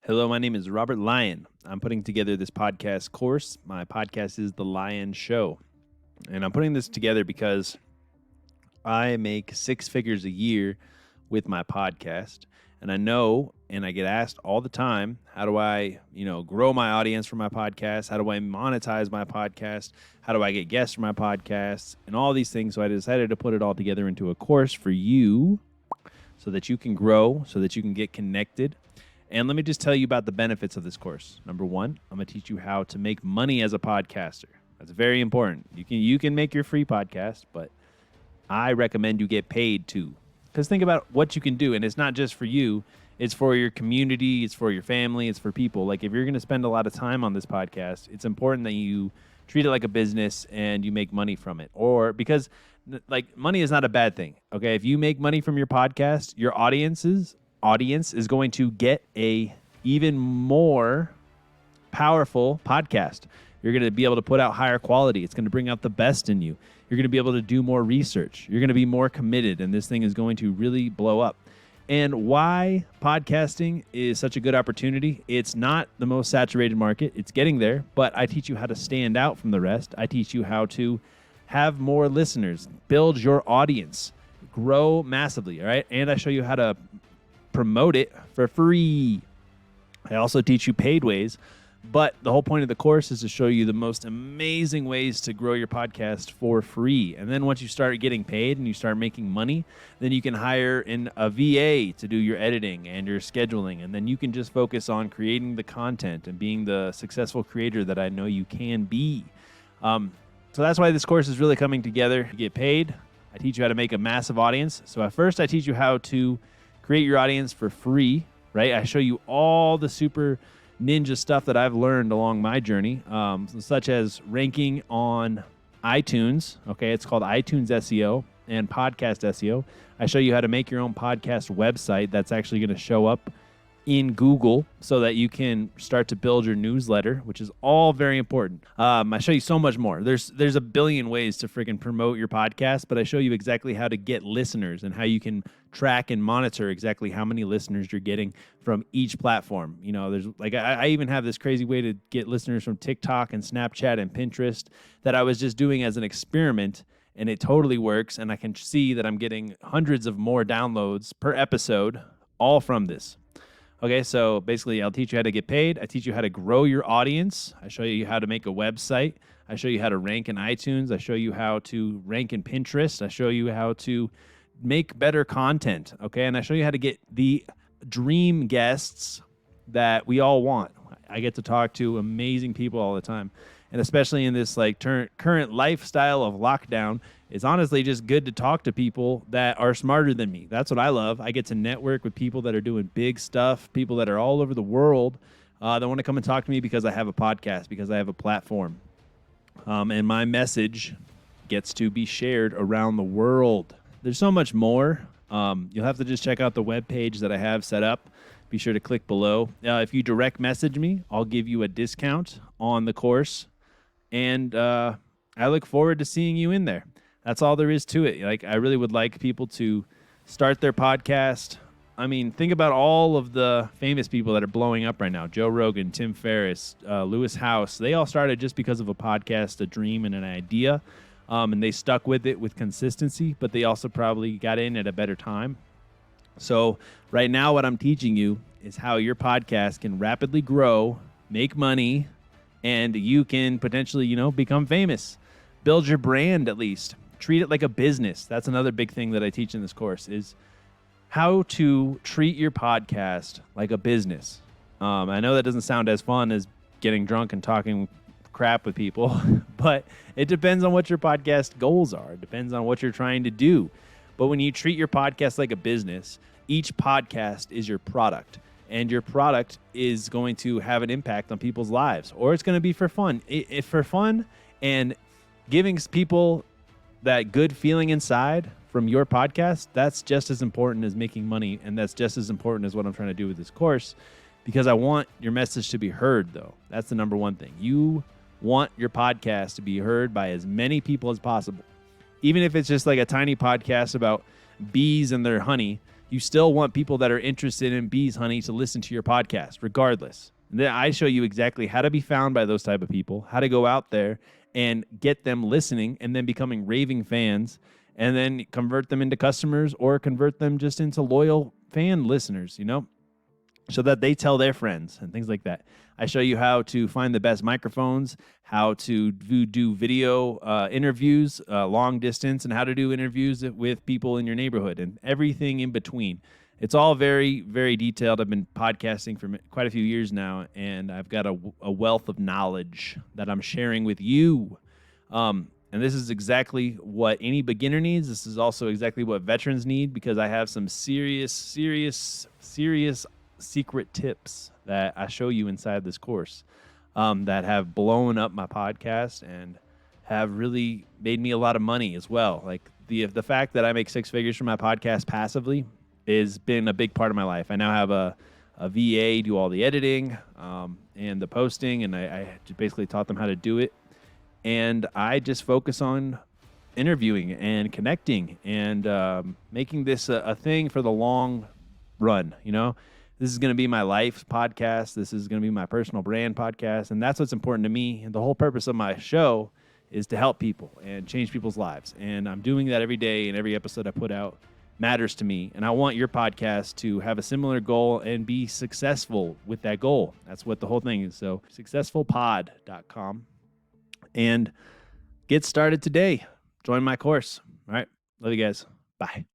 Hello, my name is Robert Lyon. I'm putting together this podcast course. My podcast is The Lion Show. And I'm putting this together because I make six figures a year with my podcast. And I know, and I get asked all the time, how do I, grow my audience for my podcast? How do I monetize my podcast? How do I get guests for my podcast? And all these things. So I decided to put it all together into a course for you so that you can grow, so that you can get connected. And let me just tell you about the benefits of this course. Number one, I'm going to teach you how to make money as a podcaster. That's very important. You can make your free podcast, but I recommend you get paid too. Because think about what you can do, and it's not just for you. It's for your community. It's for your family. It's for people. Like if you're going to spend a lot of time on this podcast, it's important that you treat it like a business and you make money from it. Or because money is not a bad thing. Okay, if you make money from your podcast, your audience is going to get a even more powerful podcast. You're going to be able to put out higher quality. It's going to bring out the best in you. You're going to be able to do more research. You're going to be more committed, and this thing is going to really blow up. And why podcasting is such a good opportunity, it's not the most saturated market. It's getting there, but I teach you how to stand out from the rest. I teach you how to have more listeners, build your audience, grow massively, all right? And I show you how to promote it for free. I also teach you paid ways, but the whole point of the course is to show you the most amazing ways to grow your podcast for free. And then once you start getting paid and you start making money, then you can hire a VA to do your editing and your scheduling. And then you can just focus on creating the content and being the successful creator that I know you can be. So that's why this course is really coming together. You get paid. I teach you how to make a massive audience. So at first I teach you how to create your audience for free, right? I show you all the super ninja stuff that I've learned along my journey, such as ranking on iTunes. Okay, it's called iTunes SEO and podcast SEO. I show you how to make your own podcast website that's actually going to show up in Google so that you can start to build your newsletter, which is all very important. I show you so much more. There's a billion ways to freaking promote your podcast, but I show you exactly how to get listeners and how you can track and monitor exactly how many listeners you're getting from each platform. There's I even have this crazy way to get listeners from TikTok and Snapchat and Pinterest that I was just doing as an experiment, and it totally works. And I can see that I'm getting hundreds of more downloads per episode, all from this. Okay, so basically I'll teach you how to get paid. I teach you how to grow your audience. I show you how to make a website. I show you how to rank in iTunes. I show you how to rank in Pinterest. I show you how to make better content, okay? And I show you how to get the dream guests that we all want. I get to talk to amazing people all the time. And especially in this current lifestyle of lockdown, it's honestly just good to talk to people that are smarter than me. That's what I love. I get to network with people that are doing big stuff, people that are all over the world that want to come and talk to me because I have a podcast, because I have a platform. And my message gets to be shared around the world. There's so much more. You'll have to just check out the webpage that I have set up. Be sure to click below. If you direct message me, I'll give you a discount on the course. And I look forward to seeing you in there. That's all there is to it. I really would like people to start their podcast. I mean, think about all of the famous people that are blowing up right now. Joe Rogan, Tim Ferriss, Lewis Howes. They all started just because of a podcast, a dream, and an idea. And they stuck with it with consistency, but they also probably got in at a better time. So right now what I'm teaching you is how your podcast can rapidly grow, make money, and you can potentially, become famous. Build your brand at least. Treat it like a business. That's another big thing that I teach in this course is how to treat your podcast like a business. I know that doesn't sound as fun as getting drunk and talking crap with people, but it depends on what your podcast goals are. It depends on what you're trying to do. But when you treat your podcast like a business, each podcast is your product. And your product is going to have an impact on people's lives, or it's going to be for fun. If for fun and giving people that good feeling inside from your podcast, that's just as important as making money, and that's just as important as what I'm trying to do with this course, because I want your message to be heard, though. That's the number one thing. You want your podcast to be heard by as many people as possible. Even if it's just like a tiny podcast about bees and their honey, you still want people that are interested in bees, honey, to listen to your podcast, regardless. And then I show you exactly how to be found by those type of people, how to go out there and get them listening and then becoming raving fans, and then convert them into customers or convert them just into loyal fan listeners, so that they tell their friends and things like that. I show you how to find the best microphones, how to do video interviews, long distance, and how to do interviews with people in your neighborhood and everything in between. It's all very, very detailed. I've been podcasting for quite a few years now, and I've got a wealth of knowledge that I'm sharing with you. And this is exactly what any beginner needs. This is also exactly what veterans need, because I have some serious secret tips that I show you inside this course that have blown up my podcast and have really made me a lot of money as well. Like the fact that I make six figures from my podcast passively has been a big part of my life. I now have a VA do all the editing and the posting, and I basically taught them how to do it. And I just focus on interviewing and connecting and making this a thing for the long run. This is going to be my life podcast. This is going to be my personal brand podcast. And that's what's important to me. And the whole purpose of my show is to help people and change people's lives. And I'm doing that every day, and every episode I put out matters to me. And I want your podcast to have a similar goal and be successful with that goal. That's what the whole thing is. So successfulpod.com and get started today. Join my course. All right. Love you guys. Bye.